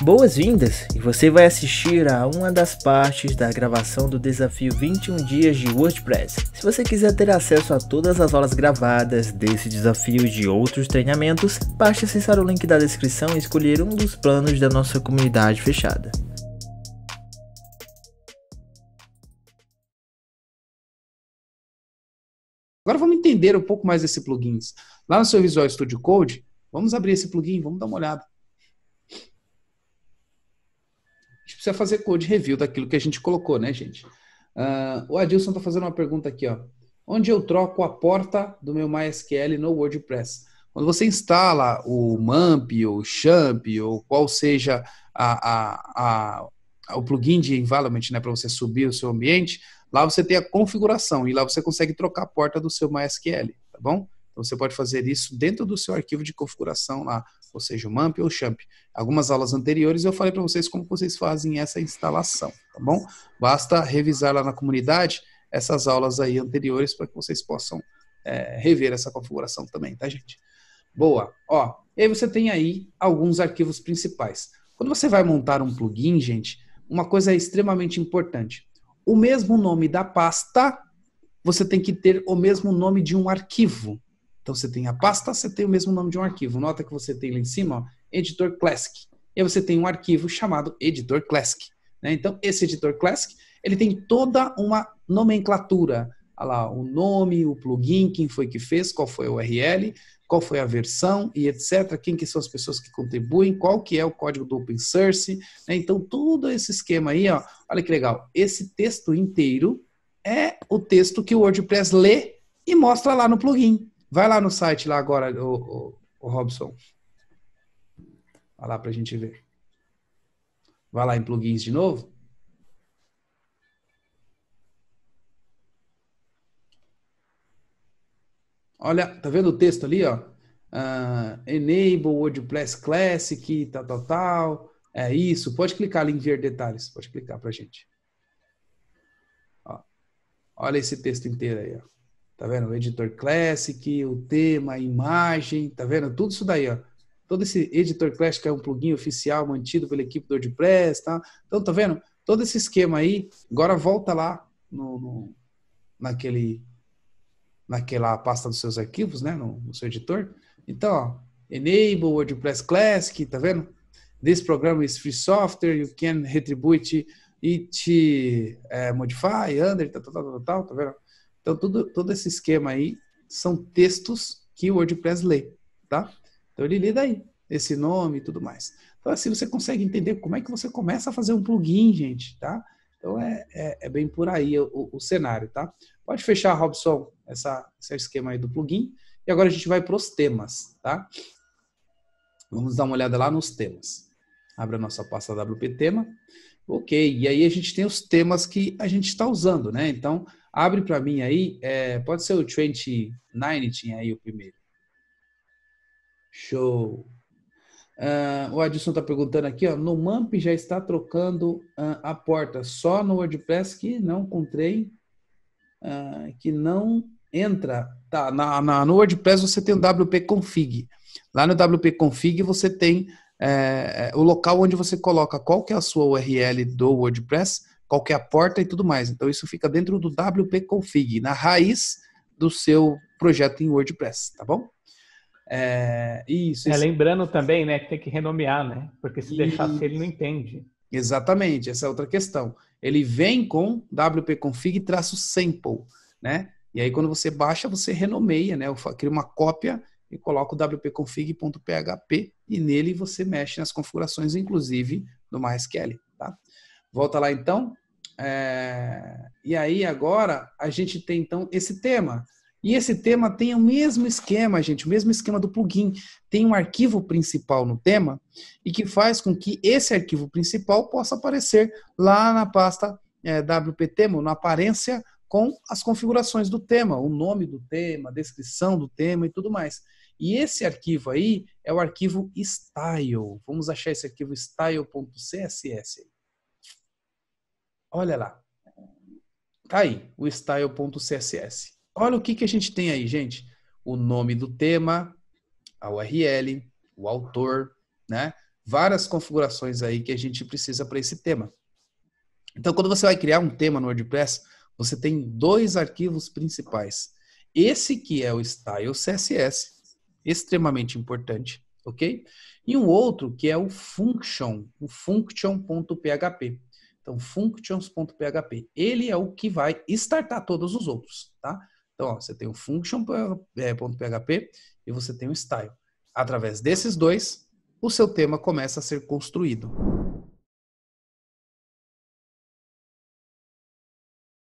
Boas-vindas! E você vai assistir a uma das partes da gravação do desafio 21 dias de WordPress. Se você quiser ter acesso a todas as aulas gravadas desse desafio e de outros treinamentos, basta acessar o link da descrição e escolher um dos planos da nossa comunidade fechada. Agora vamos entender um pouco mais desse plugin. Lá no seu Visual Studio Code, vamos abrir esse plugin, vamos dar uma olhada. A gente precisa fazer code review daquilo que a gente colocou, né, gente? O Adilson está fazendo uma pergunta aqui, ó. Onde eu troco a porta do meu MySQL no WordPress? Quando você instala o MAMP, ou o XAMPP, ou qual seja o plugin de environment, né, para você subir o seu ambiente, lá você tem a configuração e lá você consegue trocar a porta do seu MySQL, tá bom? Então você pode fazer isso dentro do seu arquivo de configuração lá, ou seja, o MAMP ou o XAMPP. Algumas aulas anteriores eu falei para vocês como vocês fazem essa instalação, tá bom? Basta revisar lá na comunidade essas aulas aí anteriores para que vocês possam rever essa configuração também, tá, gente? Boa. Ó, e aí você tem aí alguns arquivos principais. Quando você vai montar um plugin, gente, uma coisa é extremamente importante. O mesmo nome da pasta, você tem que ter o mesmo nome de um arquivo. Então você tem a pasta, você tem o mesmo nome de um arquivo. Nota que você tem lá em cima, ó, Editor Classic. E aí você tem um arquivo chamado Editor Classic, né? Então esse Editor Classic, ele tem toda uma nomenclatura. Olha lá, o nome, o plugin, quem foi que fez, qual foi a URL, qual foi a versão e etc. Quem que são as pessoas que contribuem, qual que é o código do open source, né? Então todo esse esquema aí, ó, olha que legal. Esse texto inteiro é o texto que o WordPress lê e mostra lá no plugin. Vai lá no site lá agora, o Robson. Vai lá para a gente ver. Vai lá em plugins de novo. Olha, tá vendo o texto ali, ó? Enable WordPress Classic, tal, tal, tal. É isso. Pode clicar ali em ver detalhes. Pode clicar pra gente. Ó, olha esse texto inteiro aí, ó. Tá vendo? O Editor Classic, o tema, a imagem, tá vendo? Tudo isso daí, ó. Todo esse Editor Classic é um plugin oficial mantido pela equipe do WordPress, tá? Então, tá vendo? Todo esse esquema aí, agora volta lá naquela pasta dos seus arquivos, né, no seu editor. Então, ó, Enable WordPress Classic, tá vendo? This program is free software, you can retribute it, modify, under, tal, tá vendo? Então, todo esse esquema aí são textos que o WordPress lê, tá? Então, ele lê daí, esse nome e tudo mais. Então, assim, você consegue entender como é que você começa a fazer um plugin, gente, tá? Então, é bem por aí o cenário, tá? Pode fechar, Robson, esse esquema aí do plugin. E agora a gente vai para os temas, tá? Vamos dar uma olhada lá nos temas. Abre a nossa pasta WP Tema. Ok, e aí a gente tem os temas que a gente está usando, né? Então, abre para mim aí, pode ser o 2019 aí o primeiro. Show. O Adilson está perguntando aqui, ó, no MAMP já está trocando a porta só no WordPress que não encontrei, que não entra. Tá, no WordPress você tem o WP Config. Lá no WP Config você tem o local onde você coloca qual que é a sua URL do WordPress, qual que é a porta e tudo mais. Então isso fica dentro do WP Config, na raiz do seu projeto em WordPress, tá bom? Lembrando também, né, que tem que renomear, né? Porque se deixar assim, ele não entende. Exatamente, essa é outra questão. Ele vem com wp-config-sample, né? E aí quando você baixa, você renomeia, né? Cria uma cópia e coloca o wp-config.php e nele você mexe nas configurações, inclusive do MySQL, tá? Volta lá então. E aí agora a gente tem então esse tema. E esse tema tem o mesmo esquema, gente, o mesmo esquema do plugin. Tem um arquivo principal no tema e que faz com que esse arquivo principal possa aparecer lá na pasta WP-Tema, na aparência com as configurações do tema, o nome do tema, a descrição do tema e tudo mais. E esse arquivo aí é o arquivo style. Vamos achar esse arquivo style.css. Olha lá. Tá aí, o style.css. Olha o que a gente tem aí, gente. O nome do tema, a URL, o autor, né? várias configurações aí que a gente precisa para esse tema. Então, quando você vai criar um tema no WordPress, você tem dois arquivos principais. Esse que é o Style CSS, extremamente importante, ok? E um outro que é o Function, o Function.php. Então, Functions.php. Ele é o que vai startar todos os outros, tá? Então, ó, você tem o Function.php e você tem o Style. Através desses dois, o seu tema começa a ser construído.